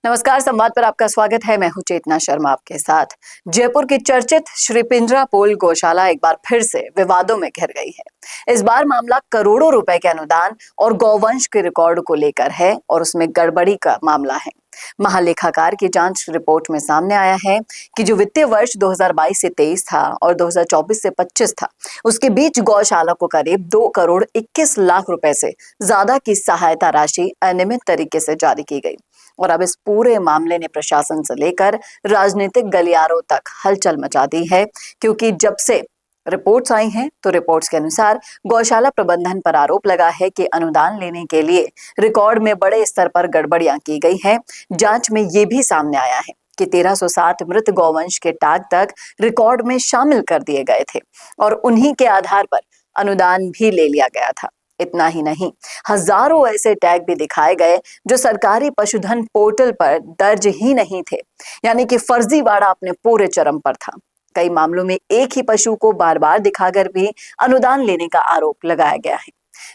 नमस्कार, संवाद पर आपका स्वागत है। मैं हूं चेतना शर्मा आपके साथ। जयपुर की चर्चित श्री पिंजरा पोल गौशाला एक बार फिर से विवादों में घिर गई है। इस बार मामला करोड़ों रुपए के अनुदान और गौवंश के रिकॉर्ड को लेकर है और उसमें गड़बड़ी का मामला है। महालेखाकार की जांच रिपोर्ट में सामने आया है कि जो वित्तीय वर्ष 2022 से 23 था और 2024 से 25 था, उसके बीच गौशाला को करीब 2 करोड़ 21 लाख रुपए से ज्यादा की सहायता राशि अनियमित तरीके से जारी की गई। और अब इस पूरे मामले ने प्रशासन से लेकर राजनीतिक गलियारों तक हलचल मचा दी है, क्योंकि जब से रिपोर्ट्स आई हैं तो रिपोर्ट्स के अनुसार गौशाला प्रबंधन पर आरोप लगा है कि अनुदान लेने के लिए रिकॉर्ड में बड़े स्तर पर गड़बड़ियां की गई हैं। जांच में ये भी सामने आया है कि 1360 मृत गौवंश के टैग तक रिकॉर्ड में शामिल कर दिए गए थे और उन्हीं के आधार पर अनुदान भी ले लिया गया था। इतना ही नहीं, हजारों ऐसे टैग भी दिखाए गए जो सरकारी पशुधन पोर्टल पर दर्ज ही नहीं थे, यानी कि फर्जीवाड़ा अपने पूरे चरम पर था। कई मामलों में एक ही पशु को बार बार दिखाकर भी अनुदान लेने का आरोप लगाया गया है।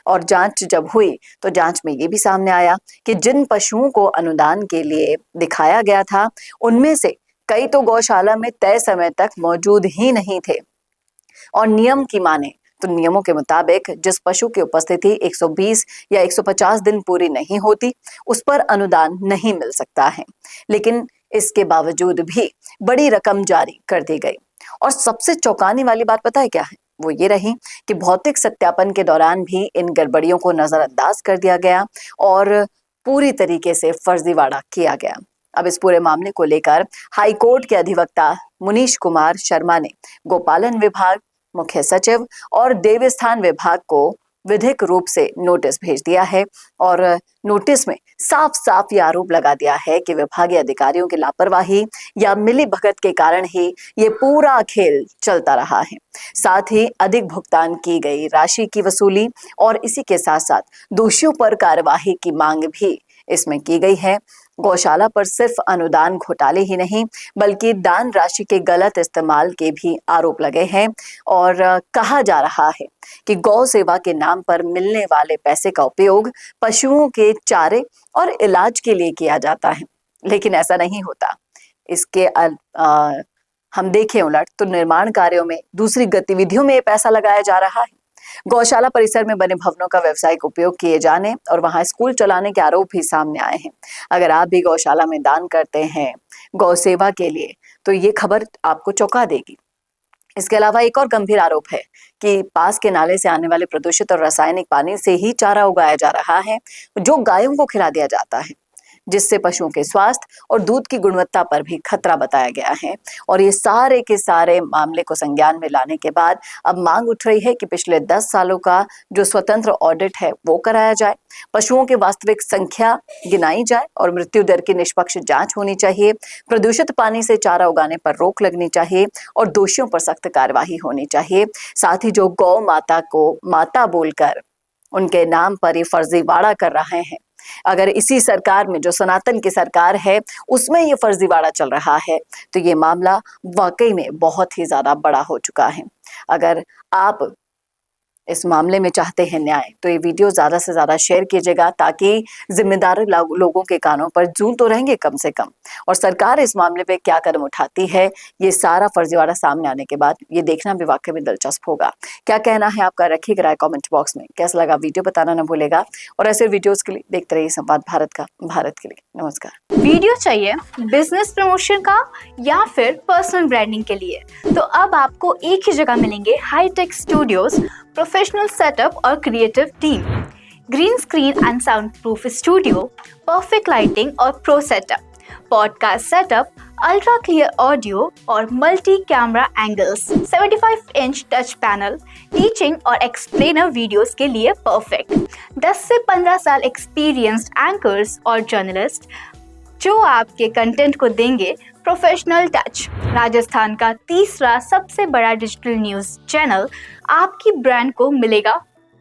और जांच जब हुई तो जांच में ये भी सामने आया कि जिन पशुओं को अनुदान के लिए दिखाया गया था, उनमें से कई तो गौशाला में तय समय तक मौजूद ही नहीं थे। और नियम की माने तो नियमों के मुताबिक जिस पशु की उपस्थिति 120 या 150 दिन पूरी नहीं होती, उस पर अनुदान नहीं मिल सकता है। लेकिन इसके बावजूद भी बड़ी रकम जारी कर दी गई। और सबसे चौंकाने वाली बात पता है क्या है? वो ये रही कि भौतिक सत्यापन के दौरान भी इन गड़बड़ियों को नजरअंदाज कर दिया गया और पूरी तरीके से फर्जीवाड़ा किया गया। अब इस पूरे मामले को लेकर हाईकोर्ट के अधिवक्ता मुनीश कुमार शर्मा ने गोपालन विभाग, मुख्य सचिव और देवस्थान विभाग को विधिक रूप से नोटिस भेज दिया है। और नोटिस में साफ साफ ये आरोप लगा दिया है कि विभागीय अधिकारियों की लापरवाही या मिलीभगत के कारण ही ये पूरा खेल चलता रहा है। साथ ही अधिक भुगतान की गई राशि की वसूली और इसी के साथ साथ दोषियों पर कार्यवाही की मांग भी इसमें की गई है। गौशाला पर सिर्फ अनुदान घोटाले ही नहीं, बल्कि दान राशि के गलत इस्तेमाल के भी आरोप लगे हैं। और कहा जा रहा है कि गौ सेवा के नाम पर मिलने वाले पैसे का उपयोग पशुओं के चारे और इलाज के लिए किया जाता है, लेकिन ऐसा नहीं होता। इसके हम देखें उलट तो निर्माण कार्यों में, दूसरी गतिविधियों में ये पैसा लगाया जा रहा है। गौशाला परिसर में बने भवनों का व्यावसायिक उपयोग किए जाने और वहां स्कूल चलाने के आरोप भी सामने आए हैं। अगर आप भी गौशाला में दान करते हैं गौ सेवा के लिए, तो ये खबर आपको चौंका देगी। इसके अलावा एक और गंभीर आरोप है कि पास के नाले से आने वाले प्रदूषित और रासायनिक पानी से ही चारा उगाया जा रहा है, जो गायों को खिला दिया जाता है, जिससे पशुओं के स्वास्थ्य और दूध की गुणवत्ता पर भी खतरा बताया गया है। और ये सारे के सारे मामले को संज्ञान में लाने के बाद अब मांग उठ रही है कि पिछले 10 सालों का जो स्वतंत्र ऑडिट है वो कराया जाए, पशुओं की वास्तविक संख्या गिनाई जाए और मृत्यु दर की निष्पक्ष जांच होनी चाहिए। प्रदूषित पानी से चारा उगाने पर रोक लगनी चाहिए और दोषियों पर सख्त कार्यवाही होनी चाहिए। साथ ही जो गौ माता को माता बोलकर उनके नाम पर ये फर्जीवाड़ा कर रहे हैं, अगर इसी सरकार में, जो सनातन की सरकार है, उसमें ये फर्जीवाड़ा चल रहा है, तो ये मामला वाकई में बहुत ही ज्यादा बड़ा हो चुका है। अगर आप इस मामले में चाहते हैं न्याय, तो ये वीडियो ज्यादा से ज्यादा शेयर कीजिएगा, ताकि जिम्मेदार लोगों के कानों पर जूं तो रहेंगे कम से कम। और सरकार इस मामले पे क्या कदम उठाती है, ये सारा फर्जीवाड़ा सामने आने के बाद ये देखना भी वाकई में दिलचस्प होगा। क्या कहना है आपका, रखिएगा राय कमेंट बॉक्स में। कैसा लगा वीडियो बताना ना भूलेगा। और ऐसे वीडियोस के लिए देखते रहिए संवाद भारत का, भारत के लिए। नमस्कार। वीडियो चाहिए बिजनेस प्रमोशन का या फिर पर्सनल ब्रांडिंग के लिए, तो अब आपको एक ही जगह मिलेंगे हाईटेक स्टूडियोज, प्रोफेशनल सेटअप और creative team, green screen and soundproof studio, perfect lighting और pro setup, podcast setup, ultra clear audio और multi camera angles, 75 inch touch panel, teaching और एक्सप्लेनर वीडियोस के लिए परफेक्ट। 10 से 15 साल experienced anchors और journalist जो आपके कंटेंट को देंगे प्रोफेशनल टच। राजस्थान का तीसरा सबसे बड़ा डिजिटल न्यूज चैनल आपकी ब्रांड को मिलेगा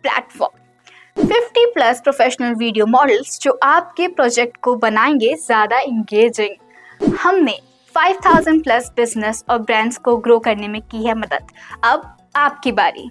प्लेटफॉर्म। 50+ प्रोफेशनल वीडियो मॉडल्स जो आपके प्रोजेक्ट को बनाएंगे ज्यादा इंगेजिंग। हमने 5000+ बिजनेस और ब्रांड्स को ग्रो करने में की है मदद। अब आपकी बारी।